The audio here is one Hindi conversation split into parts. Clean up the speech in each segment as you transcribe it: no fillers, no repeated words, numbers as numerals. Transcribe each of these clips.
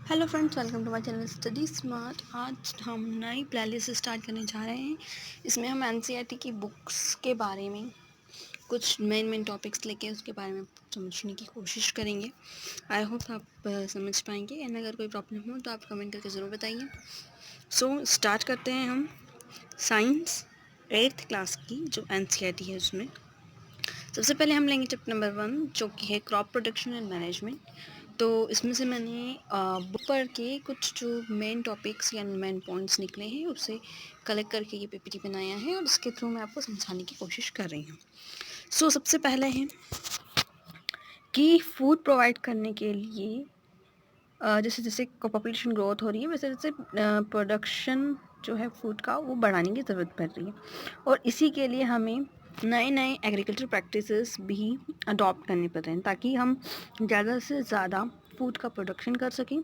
Hello friends, welcome to my channel study smart. आज हम नई प्लेलिस्ट स्टार्ट करने जा रहे हैं। इसमें हम एनसीईआरटी की बुक्स के बारे में कुछ मेन टॉपिक्स लेके उसके बारे में समझने की कोशिश करेंगे। आई होप आप समझ पाएंगे, एंड अगर कोई प्रॉब्लम हो तो आप कमेंट करके ज़रूर बताइए। सो स्टार्ट करते हैं हम साइंस 8th क्लास की जो एनसीईआरटी है उसमें। सबसे पहले हम लेंगे चैप्टर नंबर 1 जो कि है क्रॉप प्रोटेक्शन एंड मैनेजमेंट। तो इसमें से मैंने बुक पढ़ के कुछ जो मेन टॉपिक्स या मेन पॉइंट्स निकले हैं उससे कलेक्ट करके ये पीपीटी बनाया है और इसके थ्रू मैं आपको समझाने की कोशिश कर रही हूँ। सो सबसे पहले है कि फूड प्रोवाइड करने के लिए जैसे जैसे पॉपुलेशन ग्रोथ हो रही है वैसे वैसे प्रोडक्शन जो है फूड का वो बढ़ाने की ज़रूरत पड़ रही है, और इसी के लिए हमें नए नए एग्रीकल्चर प्रैक्टिसेस भी अडॉप्ट करने पड़ रहे हैं ताकि हम ज़्यादा से ज़्यादा फूड का प्रोडक्शन कर सकें,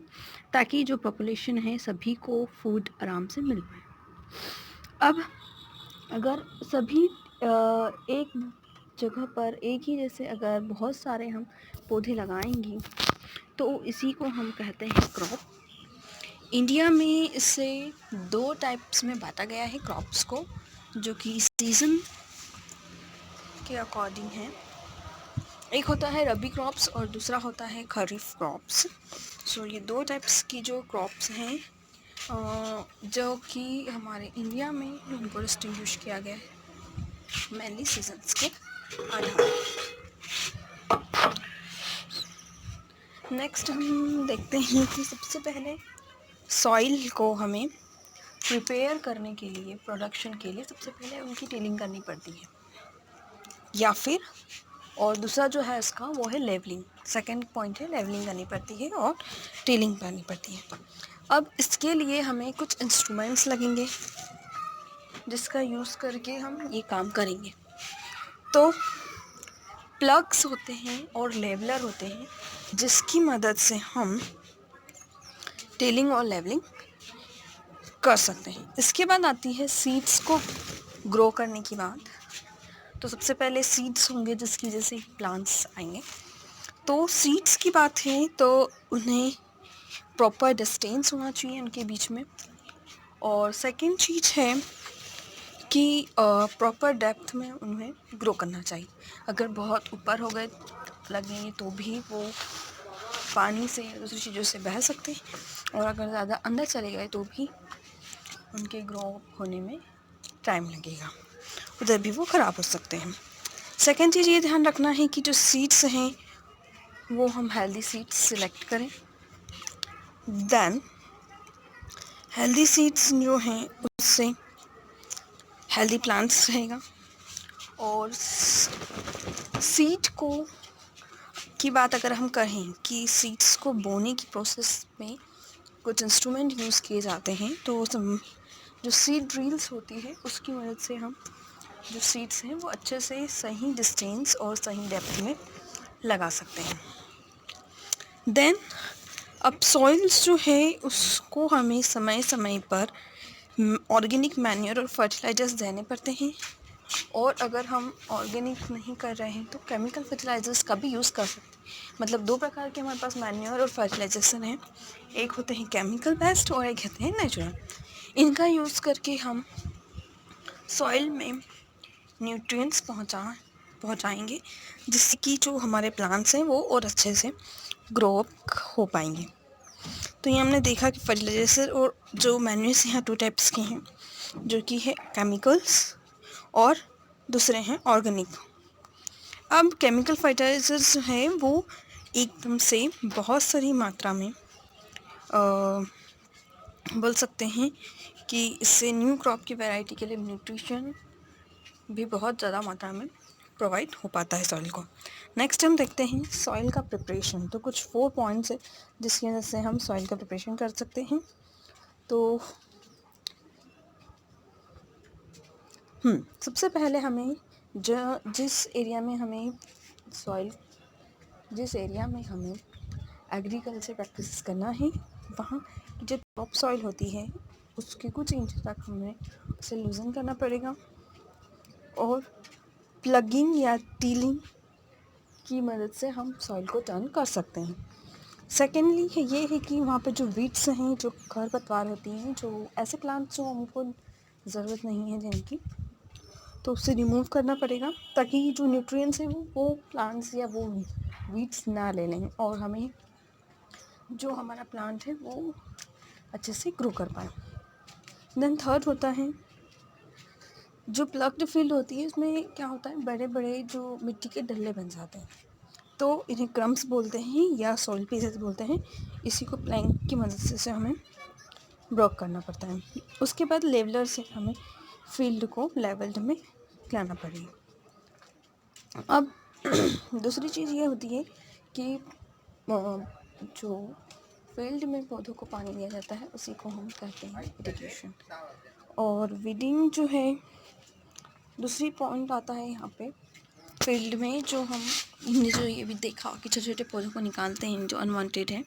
ताकि जो पॉपुलेशन है सभी को फूड आराम से मिल पाए। अब अगर सभी एक जगह पर एक ही जैसे अगर बहुत सारे हम पौधे लगाएंगे तो इसी को हम कहते हैं क्रॉप। इंडिया में इसे 2 टाइप्स में बांटा गया है क्रॉप्स को, जो कि सीज़न के अकॉर्डिंग है। एक होता है रबी क्रॉप्स और दूसरा होता है खरीफ क्रॉप्स। सो ये 2 टाइप्स की जो क्रॉप्स हैं जो कि हमारे इंडिया में उनको डिस्टिंग्विश किया गया है मेनली सीजन्स के आधार। नेक्स्ट हम देखते हैं कि सबसे पहले सॉइल को हमें प्रिपेयर करने के लिए, प्रोडक्शन के लिए सबसे पहले उनकी टिलिंग करनी पड़ती है, या फिर और दूसरा जो है इसका वो है लेवलिंग। सेकंड पॉइंट है लेवलिंग करनी पड़ती है और टिलिंग करनी पड़ती है। अब इसके लिए हमें कुछ इंस्ट्रूमेंट्स लगेंगे जिसका यूज़ करके हम ये काम करेंगे। तो प्लग्स होते हैं और लेवलर होते हैं जिसकी मदद से हम टिलिंग और लेवलिंग कर सकते हैं। इसके बाद आती है सीड्स को ग्रो करने की बात। तो सबसे पहले सीड्स होंगे जिसकी वजह से प्लांट्स आएंगे। तो सीड्स की बात है तो उन्हें प्रॉपर डिस्टेंस होना चाहिए उनके बीच में, और सेकंड चीज़ है कि प्रॉपर डेप्थ में उन्हें ग्रो करना चाहिए। अगर बहुत ऊपर हो गए लगेंगे तो भी वो पानी से या दूसरी चीज़ों से बह सकते हैं, और अगर ज़्यादा अंदर चले गए तो भी उनके ग्रो होने में टाइम लगेगा, उधर भी वो ख़राब हो सकते हैं। सेकंड चीज़ ये ध्यान रखना है कि जो सीड्स हैं वो हम हेल्दी सीड्स सिलेक्ट करें। देन हेल्दी सीड्स जो हैं उससे हेल्दी प्लांट्स रहेगा। और सीड को की बात अगर हम कहें कि सीड्स को बोने की प्रोसेस में कुछ इंस्ट्रूमेंट यूज़ किए जाते हैं, तो जो सीड ड्रिल्स होती है उसकी मदद से हम जो सीड्स हैं वो अच्छे से सही डिस्टेंस और सही डेप्थ में लगा सकते हैं। देन अब सॉइल्स जो है उसको हमें समय समय पर ऑर्गेनिक मैन्योर और फर्टिलाइज़र्स देने पड़ते हैं, और अगर हम ऑर्गेनिक नहीं कर रहे हैं तो केमिकल फर्टिलाइज़र्स का भी यूज़ कर सकते हैं। मतलब 2 प्रकार के हमारे पास मैन्योर और फर्टिलाइजेशन हैं, एक होते हैं केमिकल बेस्ड और एक होते हैं नेचुरल। इनका यूज़ करके हम सॉइल में न्यूट्रिएंट्स पहुँचाएंगे जिससे कि जो हमारे प्लांट्स हैं वो और अच्छे से ग्रो अप हो पाएंगे। तो ये हमने देखा कि फर्टिलाइजर और जो मैन्यूर्स हैं 2 टाइप्स के हैं, जो कि है केमिकल्स और दूसरे हैं ऑर्गेनिक। अब केमिकल फर्टिलाइजर्स जो हैं वो एकदम से बहुत सारी मात्रा में बोल सकते हैं कि इससे न्यू क्रॉप की वैरायटी के लिए न्यूट्रिशन भी बहुत ज़्यादा मात्रा में प्रोवाइड हो पाता है सॉइल को। नेक्स्ट हम देखते हैं सॉइल का प्रिपरेशन। तो कुछ 4 पॉइंट्स है जिसकी वजह से हम सॉइल का प्रिपरेशन कर सकते हैं। तो सबसे पहले हमें जिस एरिया में हमें एग्रीकल्चर प्रैक्टिस करना है वहाँ की जो टॉप सॉइल होती है उसके कुछ इंच तक हमें उसे लूजन करना पड़ेगा, और प्लगिंग या टीलिंग की मदद से हम सॉइल को टर्न कर सकते हैं। सेकेंडली है ये है कि वहाँ पे जो वीड्स हैं, जो खरपतवार होती हैं, जो ऐसे प्लांट्स जो हमको ज़रूरत नहीं है जिनकी, तो उससे रिमूव करना पड़ेगा ताकि जो न्यूट्रिएंट्स हैं वो प्लांट्स या वो वीड्स ना ले लें और हमें जो हमारा प्लांट है वो अच्छे से ग्रो कर पाए। देन थर्ड होता है जो प्लग्ड फील्ड होती है, उसमें क्या होता है, बड़े बड़े जो मिट्टी के डल्ले बन जाते हैं, तो इन्हें क्रम्स बोलते हैं या सॉइल पीसेस बोलते हैं। इसी को प्लैंक की मदद से हमें ब्लॉक करना पड़ता है। उसके बाद लेवलर से हमें फील्ड को लेवल्ड में लाना पड़ेगा। अब दूसरी चीज़ ये होती है कि जो फील्ड में पौधों को पानी दिया जाता है उसी को हम कहते हैं इरिगेशन। और वीडिंग जो है, दूसरी पॉइंट आता है यहाँ पे फील्ड में, जो हमने जो ये भी देखा कि छोटे छोटे पौधों को निकालते हैं जो अनवांटेड है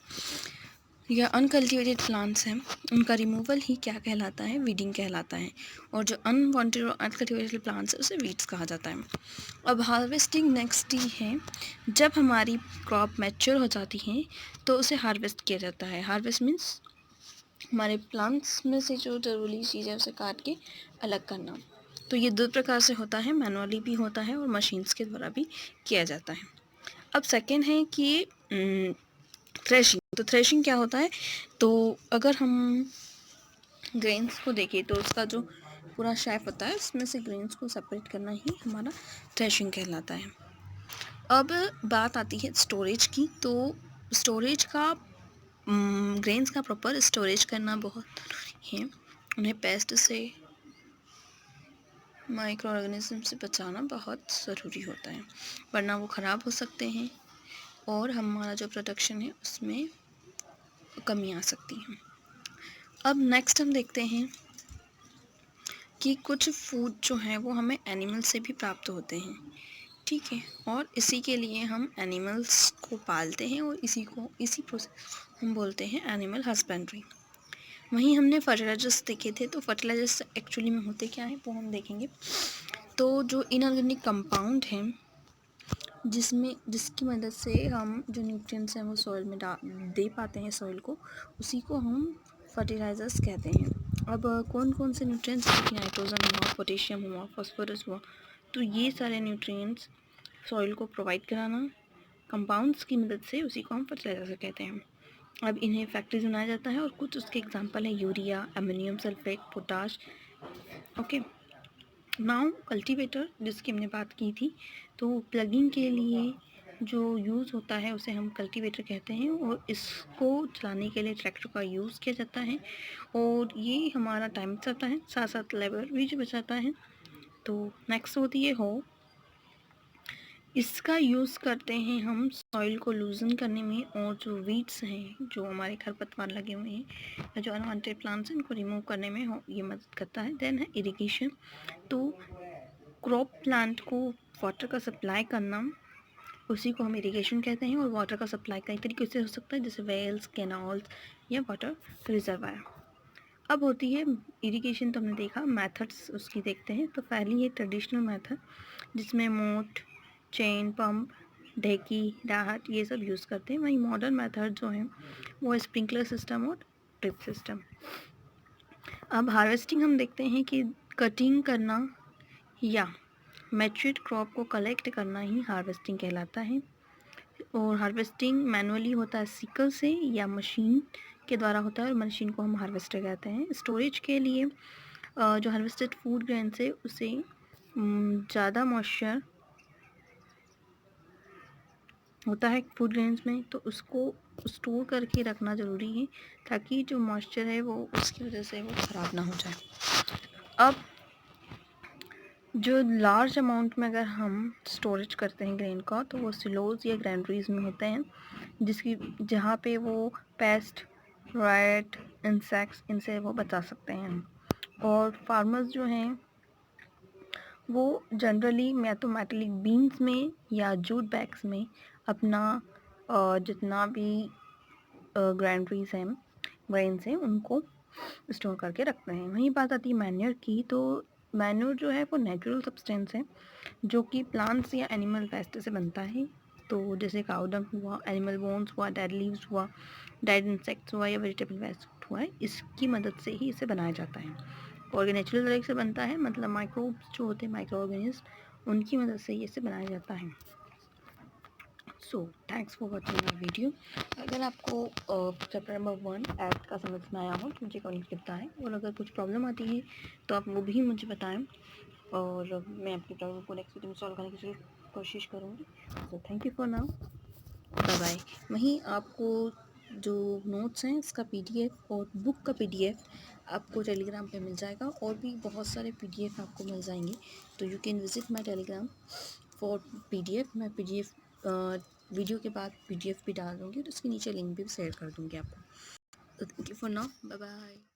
या अनकल्टिवेटेड प्लांट्स हैं, उनका रिमूवल ही क्या कहलाता है, वीडिंग कहलाता है। और जो अनवांटेड और अनकल्टिवेटेड प्लांट्स है उसे वीड्स कहा जाता है। अब हार्वेस्टिंग नेक्स्ट ही है। जब हमारी क्रॉप मैच्योर हो जाती है तो उसे हार्वेस्ट किया जाता है। हार्वेस्ट मीन्स हमारे प्लांट्स में से जो ज़रूरी चीज़ है उसे काट के अलग करना। तो ये दो प्रकार से होता है, मैनुअली भी होता है और मशीन्स के द्वारा भी किया जाता है। अब सेकेंड है कि थ्रेशिंग। तो थ्रेशिंग क्या होता है, तो अगर हम ग्रेन्स को देखें तो उसका जो पूरा शेफ होता है उसमें से ग्रेन्स को सेपरेट करना ही हमारा थ्रेशिंग कहलाता है। अब बात आती है स्टोरेज की। तो स्टोरेज का ग्रेन्स का प्रॉपर स्टोरेज करना बहुत ज़रूरी है। उन्हें पेस्ट से, माइक्रो ऑर्गेनिज्म से बचाना बहुत ज़रूरी होता है, वरना वो ख़राब हो सकते हैं और हमारा जो प्रोडक्शन है उसमें कमी आ सकती है। अब नेक्स्ट हम देखते हैं कि कुछ फूड जो हैं वो हमें एनिमल से भी प्राप्त होते हैं, ठीक है, और इसी के लिए हम एनिमल्स को पालते हैं और इसी प्रोसेस हम बोलते हैं एनिमल हस्बेंड्री। वहीं हमने फर्टिलाइजर्स देखे थे, तो फर्टिलाइजर्स एक्चुअली में होते क्या हैं वो हम देखेंगे। तो जो इनऑर्गेनिक कंपाउंड हैं जिसकी मदद से हम जो न्यूट्रिएंट्स हैं वो सॉइल में दे पाते हैं सॉइल को, उसी को हम फर्टिलाइजर्स कहते हैं। अब कौन कौन से न्यूट्रिएंट्स, नाइट्रोजन हुआ, पोटेशियम हुआ, फास्फोरस हुआ, तो ये सारे न्यूट्रिएंट्स सॉइल को प्रोवाइड कराना कंपाउंड्स की मदद से, उसी को हम फर्टिलाइजर कहते हैं। अब इन्हें फैक्ट्रीज बनाया जाता है और कुछ उसके एग्जांपल है urea, ammonium sulphate, potash. Okay, now cultivator जिसकी हमने बात की थी, तो प्लगिंग के लिए जो यूज़ होता है उसे हम कल्टीवेटर कहते हैं और इसको चलाने के लिए ट्रैक्टर का यूज़ किया जाता है और ये हमारा टाइम बचाता है, साथ साथ लेबर भी जो बचाता है। तो नेक्स्ट होती है हो, इसका यूज़ करते हैं हम सॉइल को लूजन करने में और जो वीड्स हैं, जो हमारे खरपतवार लगे हुए हैं या जो अनवांटेड प्लांट्स हैं, इनको रिमूव करने में ये मदद करता है। देन है इरिगेशन। तो क्रॉप प्लांट को वाटर का सप्लाई करना, उसी को हम इरिगेशन कहते हैं। और वाटर का सप्लाई कई तरीके से हो सकता है, जैसे वेल्स, कैनाल्स या वाटर रिजर्वायर। अब होती है इरिगेशन, तो हमने देखा मेथड्स उसकी देखते हैं। तो पहली है ट्रेडिशनल मेथड जिसमें मोट, चेन पंप, ढेकी, राहत ये सब यूज़ करते हैं। वहीं मॉडर्न मेथड जो है वो स्प्रिंकलर सिस्टम और ड्रिप सिस्टम। अब हार्वेस्टिंग हम देखते हैं कि कटिंग करना या मैच्योर्ड क्रॉप को कलेक्ट करना ही हार्वेस्टिंग कहलाता है। और हार्वेस्टिंग मैनुअली होता है सिकल से या मशीन के द्वारा होता है और मशीन को हम हार्वेस्टर कहते हैं। स्टोरेज के लिए जो हार्वेस्टेड फूड ग्रेन से उसे ज़्यादा मॉइस्चर होता है फूड ग्रेन्स में, तो उसको स्टोर करके रखना ज़रूरी है ताकि जो मॉइस्चर है वो उसकी वजह से वो ख़राब ना हो जाए। अब जो लार्ज अमाउंट में अगर हम स्टोरेज करते हैं ग्रेन का, तो वो सिलोज या ग्रैंडरीज में होते हैं जहाँ पे वो पेस्ट, राइट, इंसेक्ट्स इनसे वो बचा सकते हैं। और फार्मर्स जो हैं वो जनरली या तो मेटलिक बीन्स में या जूट बैग्स में अपना जितना भी ग्रैंडरीज हैं, ग्रेन्स हैं, उनको स्टोर करके रखते हैं। वहीं बात आती है मैन्योर की। तो मैन्योर जो है वो नेचुरल सब्सटेंस है जो कि प्लांट्स या एनिमल वेस्ट से बनता है। तो जैसे काउ डंग हुआ, एनिमल बोन्स हुआ, डेड लीव्स हुआ, डेड इंसेक्ट्स हुआ या वेजिटेबल वेस्ट हुआ है, इसकी मदद से ही इसे बनाया जाता है। और ये नेचुरल तरीके से बनता है, मतलब माइक्रोब्स जो होते हैं, माइक्रो ऑर्गेनिज्म, उनकी मदद से ही इसे बनाया जाता है। So thanks for watching my video. अगर आपको चैप्टर नंबर 1 एक्ट का समझ में आया हो तो मुझे कमेंट करता है, और अगर कुछ प्रॉब्लम आती है तो आप वो भी मुझे बताएं, और मैं आपकी प्रॉब्लम को नेक्स्ट वीडियो में सॉल्व करने की कोशिश करूँगी। So thank you for now, bye bye. वहीं आपको जो नोट्स हैं इसका पीडीएफ और बुक का पीडीएफ आपको टेलीग्राम पे मिल जाएगा, और भी बहुत सारे पीडीएफ आपको मिल जाएंगे। तो you can visit my Telegram for PDF. मैं पीडीएफ वीडियो के बाद पीडीएफ भी डाल दूँगी, तो उसके नीचे लिंक भी शेयर कर दूँगी आपको। Thank you for now, bye bye.